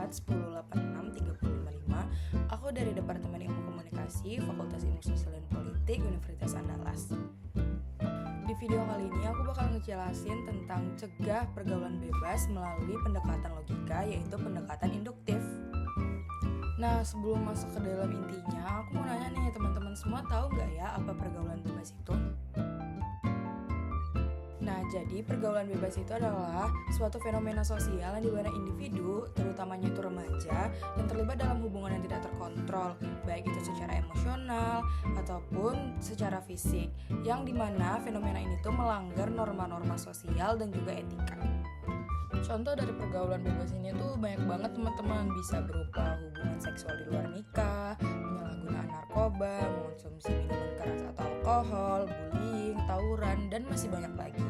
10410863055. Aku dari Departemen Ilmu Komunikasi, Fakultas Ilmu Sosial dan Politik, Universitas Andalas. Di video kali ini aku bakal ngejelasin tentang cegah pergaulan bebas melalui pendekatan logika, yaitu pendekatan induktif. Nah, sebelum masuk ke dalam intinya, aku mau nanya nih, teman-teman semua tahu nggak ya apa pergaulan bebas itu? Nah, jadi pergaulan bebas itu adalah suatu fenomena sosial yang dimana individu, terutamanya itu remaja, yang terlibat dalam hubungan yang tidak terkontrol, baik itu secara emosional ataupun secara fisik, yang dimana fenomena ini tuh melanggar norma-norma sosial dan juga etika. Contoh dari pergaulan bebas ini tuh banyak banget teman-teman, bisa berupa hubungan seksual di luar nikah, penyalahgunaan narkoba, mengonsumsi minuman keras atau alkohol, bullying, tawuran, dan masih banyak lagi.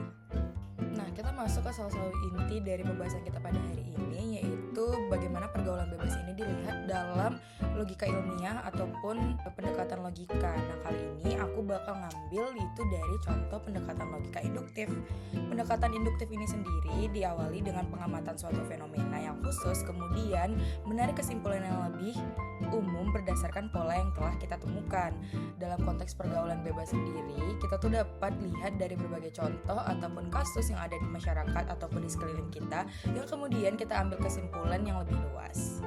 Nah, kita masuk ke salah satu inti dari pembahasan kita pada hari ini, yaitu bagaimana pergaulan bebas ini dilihat dalam logika ilmiah ataupun pendekatan logika. Nah, kali ini aku bakal ngambil itu dari contoh pendekatan logika induktif. Pendekatan induktif ini sendiri diawali dengan pengamatan suatu fenomena yang khusus, kemudian menarik kesimpulan yang lebih umum berdasarkan pola yang telah kita temukan. Dalam konteks pergaulan bebas sendiri, kita tuh dapat lihat dari berbagai contoh ataupun kasus yang ada di masyarakat ataupun di sekeliling kita, yang kemudian kita ambil kesimpulan yang lebih luas.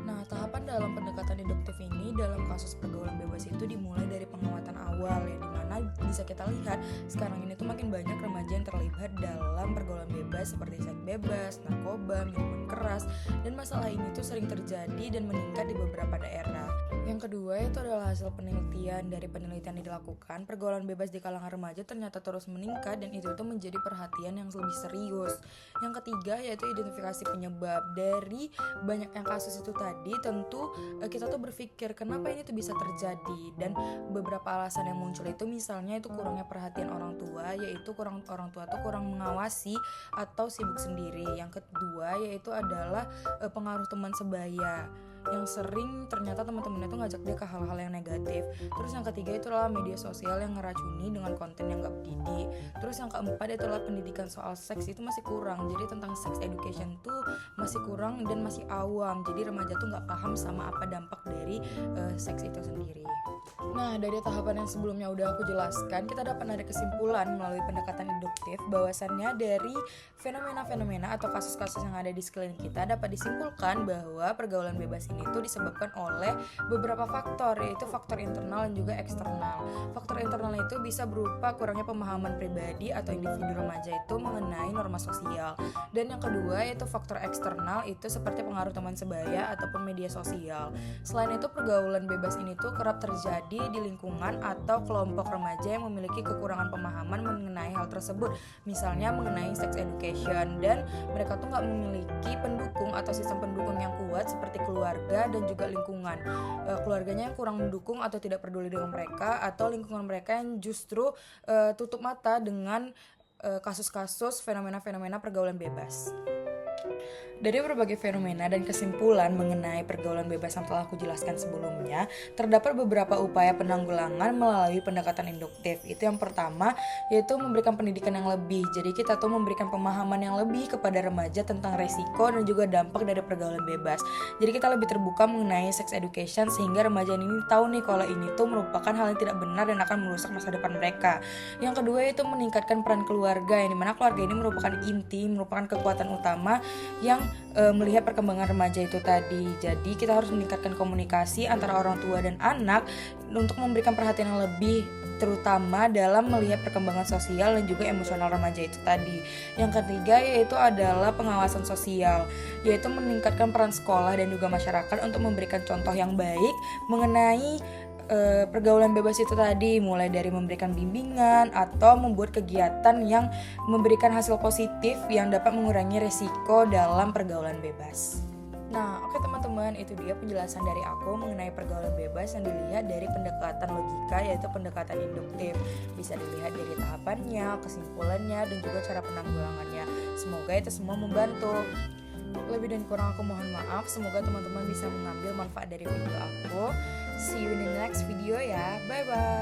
Nah, tahapan dalam pendekatan induktif ini dalam kasus pergaulan bebas itu dimulai dari pengamatan awal, yang dimana bisa kita lihat sekarang ini tuh makin banyak remaja yang terlibat dalam pergaulan bebas seperti seks bebas, narkoba, minuman keras, dan masalah ini tuh sering terjadi dan meningkat di beberapa daerah. Yang kedua itu adalah hasil penelitian. Dari penelitian yang dilakukan, pergaulan bebas di kalangan remaja ternyata terus meningkat dan itu tuh menjadi perhatian yang lebih serius. Yang ketiga yaitu identifikasi penyebab. Dari banyaknya kasus itu tadi, tentu kita tuh berpikir kenapa ini tuh bisa terjadi, dan beberapa alasan yang muncul itu misalnya itu kurangnya perhatian orang tua, yaitu orang tua tuh kurang mengawasi atau sibuk sendiri. Yang kedua yaitu adalah pengaruh teman sebaya, yang sering ternyata teman-temannya tuh ngajak dia ke hal-hal yang negatif. Terus yang ketiga itu adalah media sosial yang ngeracuni dengan konten yang gak mendidik. Terus yang keempat itu adalah pendidikan soal seks itu masih kurang. Jadi tentang sex education tuh masih kurang dan masih awam. Jadi remaja tuh gak paham sama apa dampak dari seks itu sendiri. Nah, dari tahapan yang sebelumnya udah aku jelaskan, kita dapat menarik kesimpulan melalui pendekatan induktif bahwasannya dari fenomena-fenomena atau kasus-kasus yang ada di sekeliling kita dapat disimpulkan bahwa pergaulan bebas ini tuh disebabkan oleh beberapa faktor, yaitu faktor internal dan juga eksternal. Faktor internal itu bisa berupa kurangnya pemahaman pribadi atau individu remaja itu mengenai norma sosial. Dan yang kedua yaitu faktor eksternal itu seperti pengaruh teman sebaya ataupun media sosial. Selain itu, pergaulan bebas ini tuh kerap terjadi di lingkungan atau kelompok remaja yang memiliki kekurangan pemahaman mengenai hal tersebut, misalnya mengenai sex education, dan mereka tuh nggak memiliki pendukung atau sistem pendukung yang kuat seperti keluarga dan juga lingkungan. Keluarganya yang kurang mendukung atau tidak peduli dengan mereka, atau lingkungan mereka yang justru tutup mata dengan kasus-kasus fenomena-fenomena pergaulan bebas. Dari berbagai fenomena dan kesimpulan mengenai pergaulan bebas yang telah aku jelaskan sebelumnya, terdapat beberapa upaya penanggulangan melalui pendekatan induktif. Itu yang pertama, yaitu memberikan pendidikan yang lebih. Jadi kita tuh memberikan pemahaman yang lebih kepada remaja tentang resiko dan juga dampak dari pergaulan bebas. Jadi kita lebih terbuka mengenai sex education sehingga remaja ini tahu nih kalau ini tuh merupakan hal yang tidak benar dan akan merusak masa depan mereka. Yang kedua yaitu meningkatkan peran keluarga, yang dimana keluarga ini merupakan inti, merupakan kekuatan utama yang melihat perkembangan remaja itu tadi. Jadi kita harus meningkatkan komunikasi antara orang tua dan anak untuk memberikan perhatian yang lebih, terutama dalam melihat perkembangan sosial dan juga emosional remaja itu tadi. Yang ketiga yaitu adalah pengawasan sosial, yaitu meningkatkan peran sekolah dan juga masyarakat untuk memberikan contoh yang baik mengenai pergaulan bebas itu tadi, mulai dari memberikan bimbingan atau membuat kegiatan yang memberikan hasil positif yang dapat mengurangi resiko dalam pergaulan bebas. Nah, oke teman-teman, itu dia penjelasan dari aku mengenai pergaulan bebas yang dilihat dari pendekatan logika, yaitu pendekatan induktif. Bisa dilihat dari tahapannya, kesimpulannya, dan juga cara penanggulangannya. Semoga itu semua membantu. Lebih dan kurang aku mohon maaf. Semoga teman-teman bisa mengambil manfaat dari video aku. See you in the next video ya. Bye bye.